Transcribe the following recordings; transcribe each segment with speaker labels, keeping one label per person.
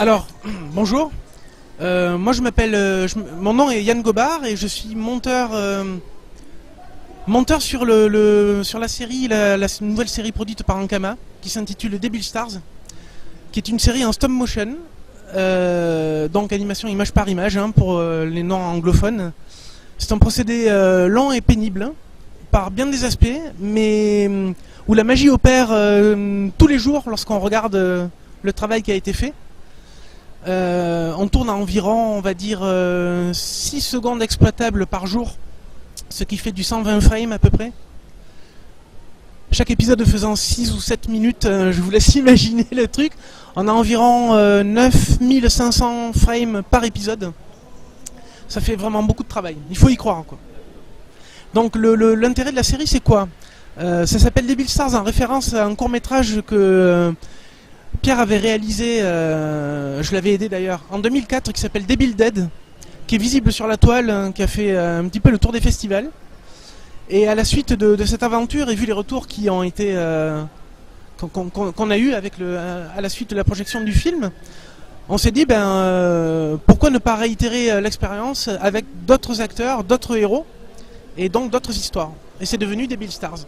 Speaker 1: Alors, bonjour. Moi je m'appelle, mon nom est Yann Gobard et je suis monteur sur sur la série, la nouvelle série produite par Ankama qui s'intitule Devil Stars, qui est une série en stop motion, donc animation image par image pour les non anglophones. C'est un procédé lent et pénible par bien des aspects, mais où la magie opère tous les jours lorsqu'on regarde le travail qui a été fait. On tourne à environ, on va dire, 6 secondes exploitables par jour, ce qui fait du 120 frames à peu près. Chaque épisode faisant 6 ou 7 minutes, je vous laisse imaginer le truc. On a environ 9500 frames par épisode. Ça fait vraiment beaucoup de travail, il faut y croire, quoi. Donc l'intérêt de la série, c'est quoi? Ça s'appelle Devil Stars en référence à un court-métrage que Pierre avait réalisé, je l'avais aidé d'ailleurs, en 2004, qui s'appelle Devil Dead, qui est visible sur la toile, qui a fait un petit peu le tour des festivals. Et à la suite de cette aventure, et vu les retours qui ont été qu'on a eu avec à la suite de la projection du film, on s'est dit pourquoi ne pas réitérer l'expérience avec d'autres acteurs, d'autres héros, et donc d'autres histoires. Et c'est devenu Devil Stars.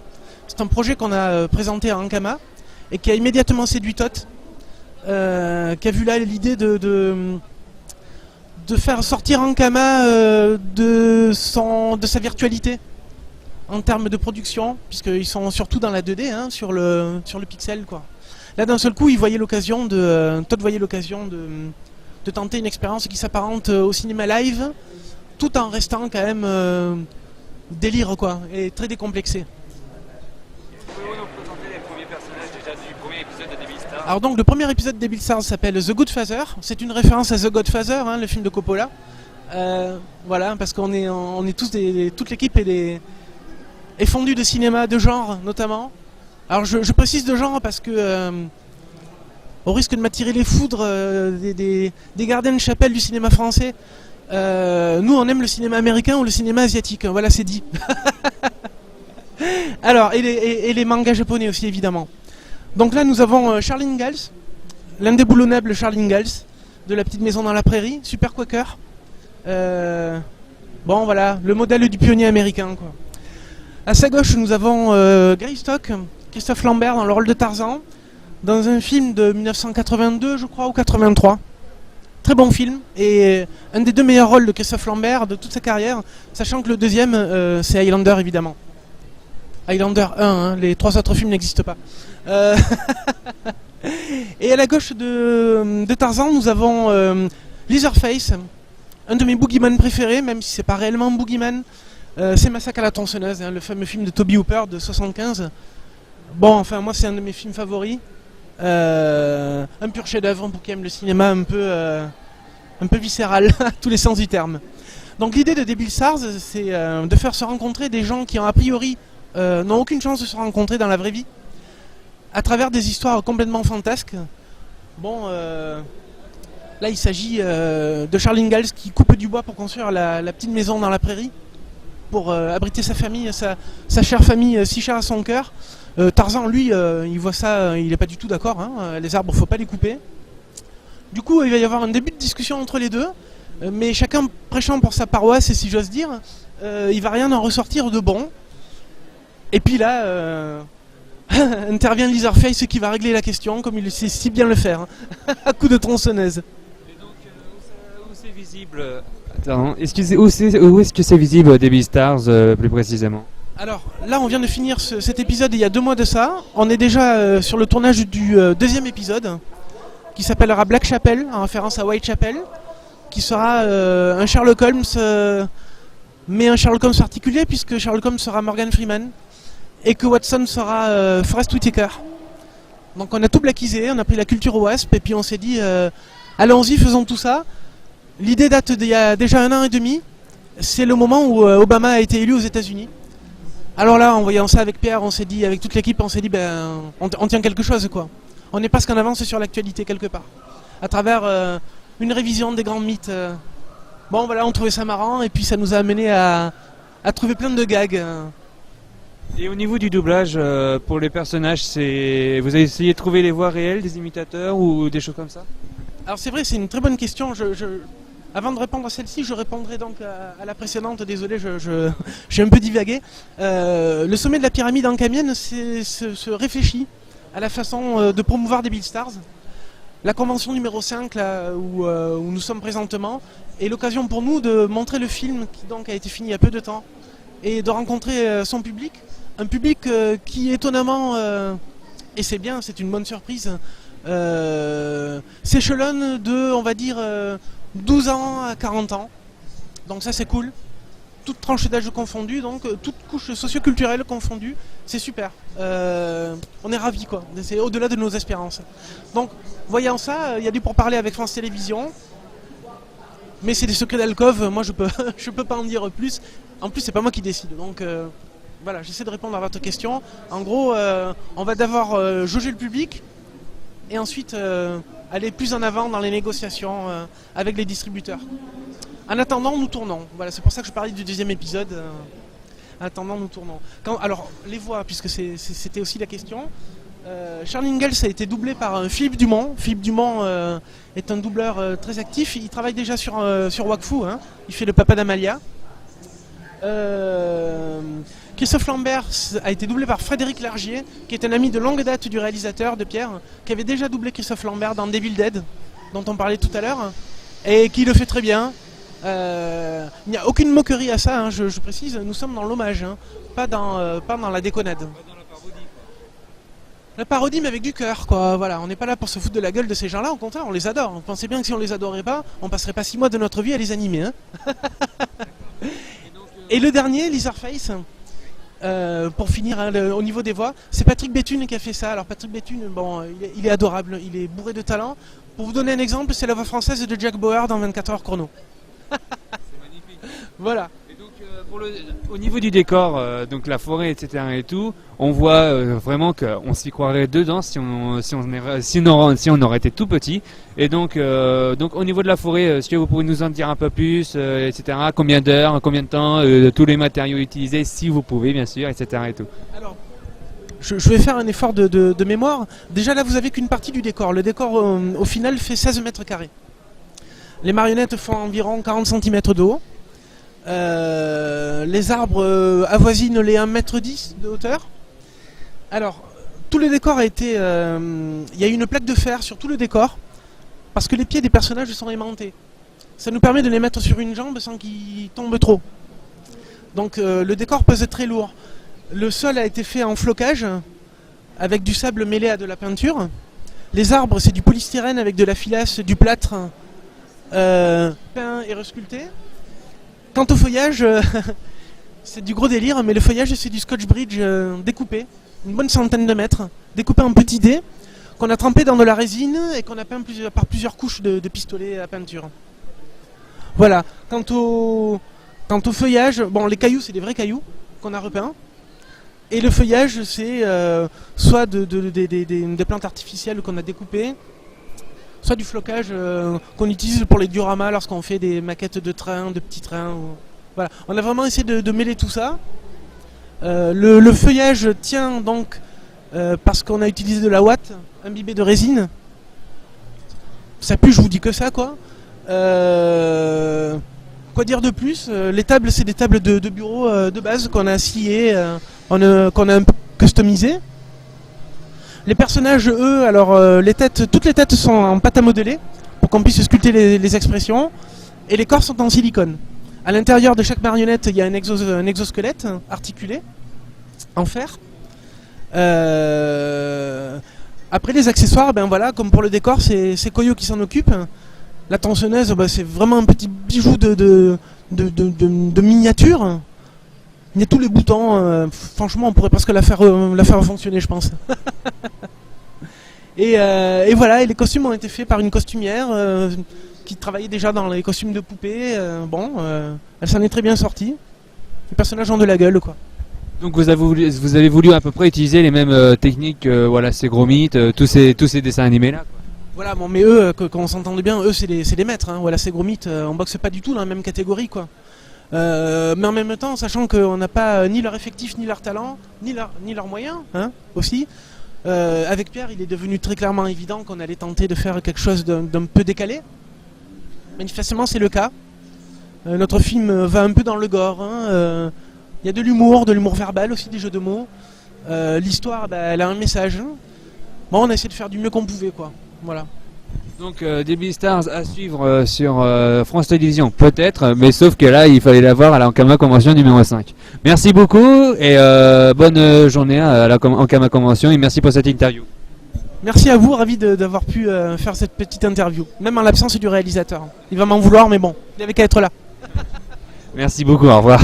Speaker 1: C'est un projet qu'on a présenté à Ankama et qui a immédiatement séduit Toth, qui a vu là l'idée de faire sortir Ankama de sa virtualité en termes de production, puisqu'ils sont surtout dans la 2D, sur le pixel, quoi. Là d'un seul coup, Todd voyait l'occasion de tenter une expérience qui s'apparente au cinéma live, tout en restant quand même délire, quoi, et très décomplexé.
Speaker 2: Pouvez-vous nous présenter les premiers personnages déjà du premier épisode de Devil Stars?
Speaker 1: Alors donc le premier épisode de Devil Stars s'appelle The Good Father. C'est une référence à The Godfather, le film de Coppola. Voilà, parce qu'on est tous toute l'équipe est fondue de cinéma de genre notamment. Alors je précise de genre parce que au risque de m'attirer les foudres des gardiens de chapelle du cinéma français, nous on aime le cinéma américain ou le cinéma asiatique. Voilà, c'est dit. Alors et les mangas japonais aussi évidemment. Donc là nous avons Charles Ingalls, l'indéboulonnable Charles Ingalls de La Petite Maison dans la Prairie, super quaker. Bon voilà, le modèle du pionnier américain, quoi. À sa gauche nous avons Greystock, Christophe Lambert dans le rôle de Tarzan, dans un film de 1982 je crois, ou 83. Très bon film, et un des deux meilleurs rôles de Christophe Lambert de toute sa carrière, sachant que le deuxième c'est Highlander évidemment. Highlander 1, les 3 autres films n'existent pas. Et à la gauche de Tarzan, nous avons Leatherface, un de mes boogeyman préférés, même si c'est pas réellement un boogeyman. C'est Massacre à la tronçonneuse, le fameux film de Toby Hooper de 75. Bon, enfin moi c'est un de mes films favoris. Un pur chef-d'œuvre pour qui aime le cinéma un peu viscéral, à tous les sens du terme. Donc l'idée de Devil Stars, c'est de faire se rencontrer des gens qui ont a priori n'ont aucune chance de se rencontrer dans la vraie vie, à travers des histoires complètement fantasques. Bon, là il s'agit de Charles Ingalls qui coupe du bois pour construire la petite maison dans la prairie, pour abriter sa famille, sa chère famille si chère à son cœur. Tarzan, lui, il voit ça, il n'est pas du tout d'accord, les arbres, faut pas les couper. Du coup, il va y avoir un début de discussion entre les deux, mais chacun prêchant pour sa paroisse, et si j'ose dire, il va rien en ressortir de bon. Et puis là, intervient Leatherface qui va régler la question, comme il sait si bien le faire, à coups de tronçonneuse.
Speaker 2: Et donc, où c'est visible? Attends, où est-ce que c'est visible Devil Stars plus précisément?
Speaker 1: Alors là on vient de finir cet épisode il y a 2 mois de ça. On est déjà sur le tournage du deuxième épisode qui s'appellera Black Chapel, en référence à Whitechapel, qui sera un Sherlock Holmes, mais un Sherlock Holmes particulier puisque Sherlock Holmes sera Morgan Freeman et que Watson sera Forest Whitaker. Donc on a tout blackisé, on a pris la culture wasp et puis on s'est dit allons-y, faisons tout ça. L'idée date d'il y a déjà 1 an et demi. C'est le moment où Obama a été élu aux États-Unis. Alors là, en voyant ça avec Pierre, on s'est dit, avec toute l'équipe, on s'est dit, on tient quelque chose, quoi. On est presque en avance sur l'actualité quelque part, à travers une révision des grands mythes. Bon, voilà, on trouvait ça marrant, et puis ça nous a amené à trouver plein de gags.
Speaker 2: Et au niveau du doublage, pour les personnages, vous avez essayé de trouver les voix réelles des imitateurs ou des choses comme ça?
Speaker 1: Alors c'est vrai, c'est une très bonne question. Avant de répondre à celle-ci, je répondrai donc à la précédente. Désolé, j'ai un peu divagué. Le sommet de la pyramide en Camienne se réfléchit à la façon de promouvoir des Bill Stars. La convention numéro 5, là, où nous sommes présentement, est l'occasion pour nous de montrer le film qui donc a été fini il y a peu de temps et de rencontrer son public. Un public qui étonnamment, et c'est bien, c'est une bonne surprise, s'échelonne de, on va dire, 12 ans à 40 ans. Donc ça c'est cool. Toutes tranches d'âge confondues, donc toutes couches socioculturelles confondues, c'est super. On est ravis quoi, c'est au-delà de nos espérances. Donc voyant ça, il y a du pourparler avec France Télévisions, mais c'est des secrets d'alcôve, moi je peux pas en dire plus. En plus c'est pas moi qui décide, donc voilà, j'essaie de répondre à votre question. En gros, on va d'abord jauger le public, et ensuite aller plus en avant dans les négociations avec les distributeurs. En attendant, nous tournons. Voilà, c'est pour ça que je parlais du deuxième épisode. En attendant, nous tournons. Alors, les voix, puisque c'était aussi la question. Charles Ingalls a été doublé par Philippe Dumont. Philippe Dumont est un doubleur très actif. Il travaille déjà sur Wakfu. Hein. Il fait le papa d'Amalia. Christophe Lambert a été doublé par Frédéric Largier, qui est un ami de longue date du réalisateur, de Pierre, qui avait déjà doublé Christophe Lambert dans Devil Dead, dont on parlait tout à l'heure, et qui le fait très bien. Il n'y a aucune moquerie à ça, hein, je précise, nous sommes dans l'hommage, hein, pas dans la déconnade. Pas dans la parodie. La parodie mais avec du cœur, quoi. Voilà, on n'est pas là pour se foutre de la gueule de ces gens-là, au contraire, on les adore. On pensait bien que si on les adorait pas, on passerait pas 6 mois de notre vie à les animer. Hein. Et le dernier, Lizardface, pour finir hein, au niveau des voix, c'est Patrick Béthune qui a fait ça. Alors Patrick Béthune, bon, il est adorable, il est bourré de talent. Pour vous donner un exemple, c'est la voix française de Jack Bauer dans 24 heures chrono.
Speaker 2: C'est magnifique.
Speaker 1: Voilà.
Speaker 2: Et donc, au niveau du décor, donc la forêt, etc. et tout, on voit vraiment qu'on s'y croirait dedans si on aurait été tout petit. Et donc au niveau de la forêt, est-ce que vous pouvez nous en dire un peu plus, etc. Combien d'heures, combien de temps, tous les matériaux utilisés, si vous pouvez, bien sûr, etc. et tout.
Speaker 1: Alors, je vais faire un effort de mémoire. Déjà là, vous avez qu'une partie du décor. Le décor, au final, fait 16 mètres carrés. Les marionnettes font environ 40 cm de haut. Les arbres avoisinent les 1,10 m de hauteur. Alors, tout le décor a été... Il y a une plaque de fer sur tout le décor, parce que les pieds des personnages sont aimantés. Ça nous permet de les mettre sur une jambe sans qu'ils tombent trop. Donc le décor pèse très lourd. Le sol a été fait en flocage, avec du sable mêlé à de la peinture. Les arbres, c'est du polystyrène avec de la filasse, du plâtre peint et resculpté. Quant au feuillage, c'est du gros délire, mais le feuillage c'est du scotch bridge découpé, une bonne centaine de mètres, découpé en petits dés, qu'on a trempé dans de la résine et qu'on a peint par plusieurs couches de pistolets à peinture. Voilà. Quant au feuillage, bon, les cailloux c'est des vrais cailloux qu'on a repeints. Et le feuillage c'est soit des plantes artificielles qu'on a découpées, soit du flocage qu'on utilise pour les dioramas lorsqu'on fait des maquettes de trains, de petits trains. Voilà. On a vraiment essayé de mêler tout ça. Le feuillage tient donc parce qu'on a utilisé de la ouate imbibée de résine. Ça pue, je vous dis que ça quoi. Quoi dire de plus? Les tables, c'est des tables de bureau de base qu'on a sciées, qu'on a un peu customisées. Les personnages, eux, alors toutes les têtes sont en pâte à modeler pour qu'on puisse sculpter les expressions, et les corps sont en silicone. À l'intérieur de chaque marionnette, il y a un exosquelette articulé en fer. Après les accessoires, ben voilà, comme pour le décor, c'est Koyo qui s'en occupe. La tronçonneuse, ben, c'est vraiment un petit bijou de miniature. Il y a tous les boutons, franchement on pourrait presque la faire fonctionner je pense. et voilà, et les costumes ont été faits par une costumière qui travaillait déjà dans les costumes de poupées. Elle s'en est très bien sortie. Les personnages ont de la gueule quoi.
Speaker 2: Donc vous avez voulu à peu près utiliser les mêmes techniques, voilà, ces gros mythes, tous ces dessins animés là quoi.
Speaker 1: Voilà, bon, mais eux, qu'on s'entende bien, eux c'est des maîtres, hein. Voilà, ces gros mythes, on boxe pas du tout dans la même catégorie quoi. Mais en même temps, sachant qu'on n'a pas ni leur effectif, ni leur talent, ni leurs moyens, hein, aussi, Avec Pierre, il est devenu très clairement évident qu'on allait tenter de faire quelque chose d'un peu décalé. Manifestement, c'est le cas. Notre film va un peu dans le gore. Il y a de l'humour verbal aussi, des jeux de mots. L'histoire, elle a un message. Bon, on a essayé de faire du mieux qu'on pouvait, quoi. Voilà.
Speaker 2: Donc Debil Stars à suivre sur France Télévisions, peut-être, mais sauf que là, il fallait la voir à la Ankama Convention numéro 5. Merci beaucoup et bonne journée à la Ankama Convention et merci pour cette interview.
Speaker 1: Merci à vous, ravi d'avoir pu faire cette petite interview. Même en l'absence du réalisateur. Il va m'en vouloir, mais bon, il avait qu'à être là.
Speaker 2: Merci beaucoup, au revoir.